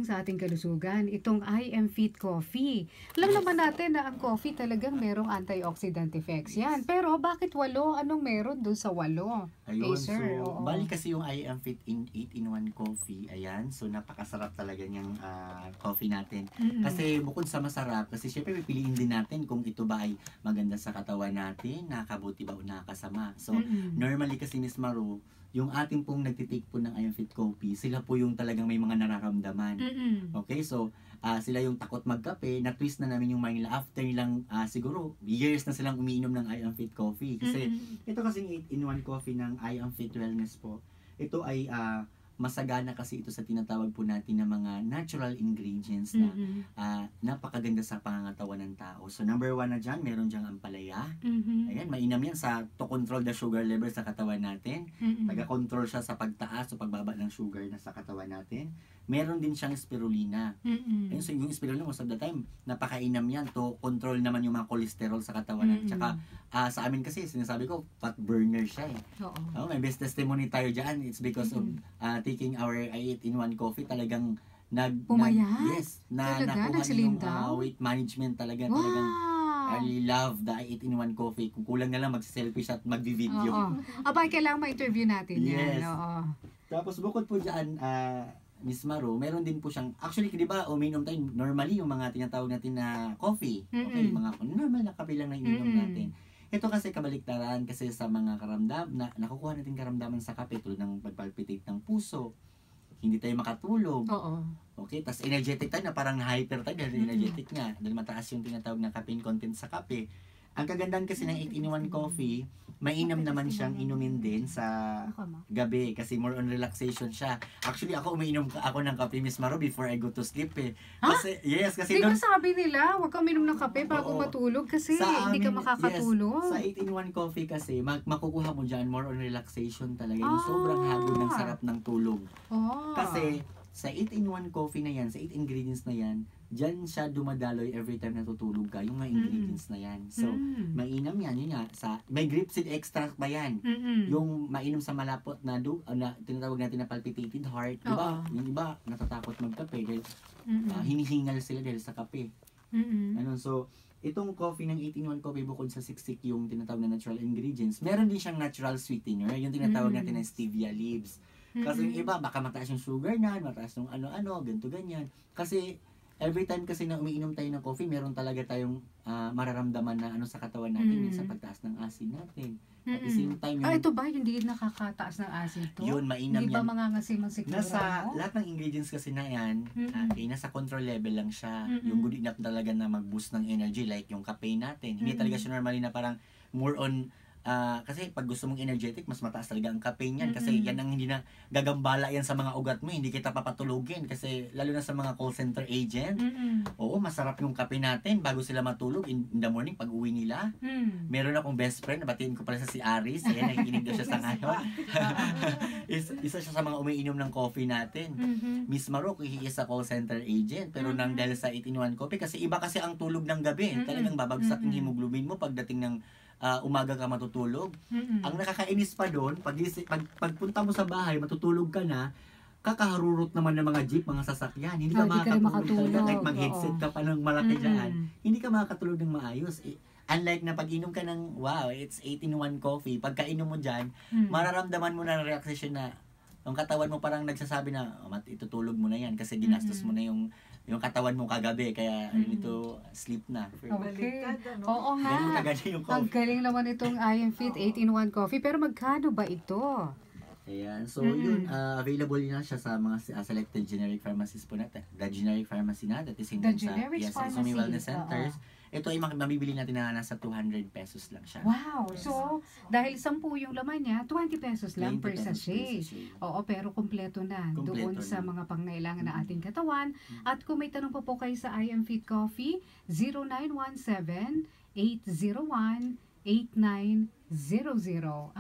nakakatulong sa ating kalusugan, itong I Am Fit Coffee. Alam naman natin na ang coffee talagang merong antioxidant effects yan. Pero bakit 8? Anong meron dun sa 8? Ayun, Sir, so, oo. bali kasi yung I Am Fit in 8-in-1 coffee, ayan, so napakasarap talaga niyang coffee natin. Kasi bukod sa masarap, kasi syempre pipiliin din natin kung ito ba ay maganda sa katawan natin, nakakabuti ba o nakakasama. So, normally kasi Miss Maru, yung ating pong nagtitake po ng I Am Fit Coffee, sila po yung talagang may mga nararamdaman. Okay, so sila yung takot magkape, na-twist na namin yung mind nila after nilang siguro years na silang umiinom ng I Am Fit Coffee. Kasi ito kasing 8-in-1 coffee ng I Am Fit Wellness po, ito ay masagana kasi ito sa tinatawag po natin na mga natural ingredients na napakaganda sa pangangatawan ng tao. So number 1 na dyan, meron dyang ampalaya. Ayan, mainam yan to control the sugar level sa katawan natin. Taga-control siya sa pagtaas o pagbaba ng sugar na sa katawan natin. Meron din siyang spirulina. Ayun, so yung spirulina most of the time, napakainam yan to control naman yung mga cholesterol sa katawan natin. Tsaka sa amin kasi, sinasabi ko, fat burner siya eh. May best testimony tayo dyan. It's because of taking our 8-in-1 coffee, talagang pumayat? nakuha nag-slim yung weight management talaga. Wow! Talagang I love the 8-in-1 coffee. Kung kulang na lang, mag-selfie siya at mag-video. Abay, kailangan ma-interview natin yan. Yes. Tapos bukod po dyan, Miss Maru, meron din po siyang, actually, di ba, uminom tayo, normally yung mga tinatawag natin na coffee. Okay, mga normal na kape lang na ininom natin. Ito kasi kabaliktaran kasi sa mga nakukuha natin karamdaman sa kape tulad ng pagpalpitate ng puso, hindi tayo makatulog. Okay, tas energetic tayo na parang hyper tayo dahil energetic nga, dahil mataas yung tinatawag na caffeine content sa kape. Ang kagandahan kasi ng 8-in-1 coffee, mainam naman siyang inumin din sa gabi kasi more on relaxation siya. Actually, ako umiinom ako ng kape, Miss Maru, before I go to sleep eh. Kasi, kasi di ba sabi nila, huwag kang uminom ng kape bago matulog kasi hindi ka makakatulog. Sa 8-in-1 coffee kasi, makukuha mo dyan more on relaxation talaga. Yung sobrang hagod ng sarap ng tulog. Kasi, sa 8-in-1 coffee na yan, sa 8 ingredients na yan, dyan siya dumadaloy every time natutulog ka, yung mga ingredients na yan. So, mainam yan, yun nga, may grapeseed extract ba yan? Yung mainam sa malapot na tinatawag natin na palpitated heart, diba? Yung iba, natatakot magkape dahil hinihingal sila dahil sa kape. So, itong coffee ng 8-in-1 coffee, bukod sa siksik yung tinatawag na natural ingredients, meron din siyang natural sweetener, yung tinatawag natin na stevia leaves. Kasi yung iba, baka mataas yung sugar na, mataas yung ano-ano, ganito ganyan. Kasi, every time kasi na umiinom tayo ng coffee, meron talaga tayong mararamdaman na sa katawan natin, minsan pagtaas ng acid natin. At the same time, ito ba, hindi nakakataas ng acid to? Yun, mainam yan. Hindi ba mangangasimang siguro? Lahat ng ingredients kasi na yan, nasa control level lang siya. Yung good enough talaga na mag-boost ng energy, like yung caffeine natin. Hindi talaga siya normally na parang more on kasi pag gusto mong energetic, mas mataas talaga ang caffeine yan. Kasi yan ang hindi na gagambala yan sa mga ugat mo. Hindi kita papatulugin. Kasi lalo na sa mga call center agent, oo, masarap yung kape natin bago sila matulog in the morning pag uwi nila. Meron akong best friend, nabatiin ko pala si Aris. Ayan, nakikinig daw siya sa ngayon. Isa siya sa mga umiinom ng coffee natin. Miss Maru, he is a call center agent. Pero nang dahil sa 8-in-1 coffee, kasi iba kasi ang tulog ng gabi. Talagang babagsak yung hemoglobin mo pagdating ng umaga ka matutulog. Ang nakakainis pa doon, pagpunta mo sa bahay, matutulog ka na, kakaharurot naman ng mga jeep, mga sasakyan. Hindi ka makakatulog talaga. Kahit mag-headset ka pa ng malaki dyan, hindi ka makakatulog ng maayos. Unlike na pag-inom ka ng, wow, it's 8-in-1 coffee, pagkainom mo dyan, mararamdaman mo na reaction na, yung katawan mo parang nagsasabi na, itutulog mo na yan kasi ginastos mo na yung katawan mo kagabi, kaya you need to sleep na. Okay. Oo nga. Ang galing naman itong I Am Fit 8-in-1 coffee. Pero magkano ba ito? Ayan. So, yun, available na siya sa mga selected generic pharmacies po natin. The generic pharmacy na, that is in sa wellness centers. Ito ay mabibili natin na nasa 200 pesos lang siya. Wow! So, dahil 10 yung laman niya, 20 pesos lang per sachet. Oo, pero kompleto na doon sa mga pangangailangan na ating katawan. At kung may tanong pa po kayo sa I Am Fit Coffee, 0917-801-8900.